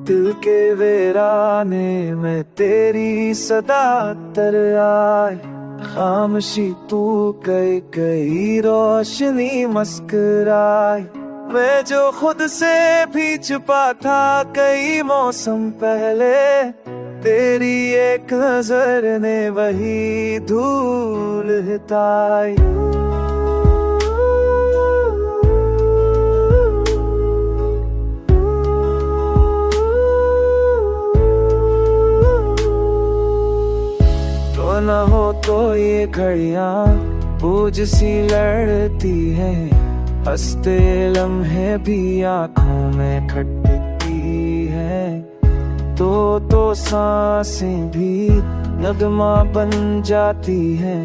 दिल के वीराने में तेरी सदा तर आए, खामोशी तू कई कई रोशनी मुस्कुराए। मैं जो खुद से भी छुपा था कई मौसम पहले, तेरी एक नजर ने वही धूल हिताई। तो न हो तो ये घड़ियां बोझ सी लड़ती है, हंसते लम्हे भी आंखों में खटती है। तो सांसें भी नगमा बन जाती है,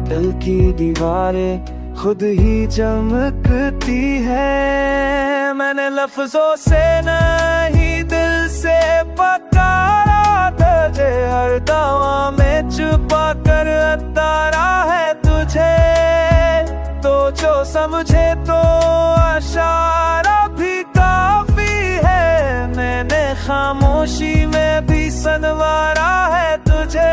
दिल की दीवारें खुद ही चमकती है। मैंने लफ्जों से नहीं दिल से पुकारा तुझे, हर दवा में छुपा कर तारा है तुझे। तो जो समझे तो इशारा भी काफी है, मैंने खामोशी में भी सनवारा है तुझे।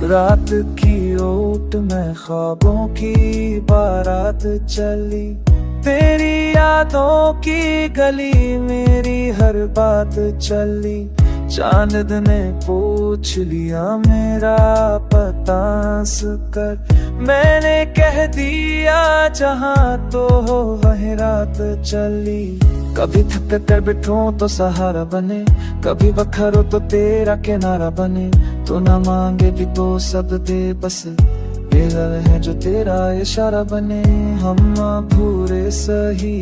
रात की ओट में ख्वाबों की बारात चली, तेरी यादों की गली मेरी हर बात चली। चांद ने पूछ लिया मेरा पता कर, मैंने कह दिया जहाँ तो हो वही रात चली। कभी थक कर बिठो तो सहारा बने, कभी बखरो तो तेरा किनारा बने। तो ना मांगे भी तो सब दे, बस बेगल है जो तेरा इशारा बने। हम पूरे सही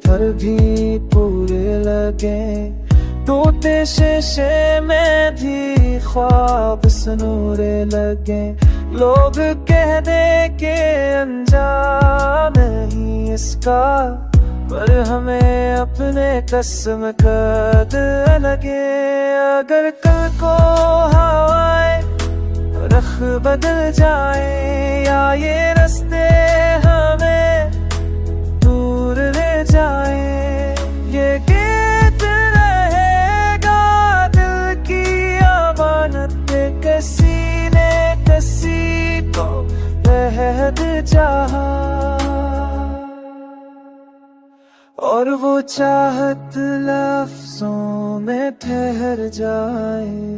पर भी पूरे लगे, टूटे शीशे में भी ख्वाब सनूरे लगे। लोग कह दे के अनजान नहीं इसका, पर हमें अपने कसम कद लगे। अगर कल को हवाएं रख बदल जाए, या ये रास्ते हमें दूर ले जाए, ये गीत रहेगा दिल की अमानत। किसी ने किसी को रहद चाहा, और वो चाहत लफ्जों में ठहर जाए।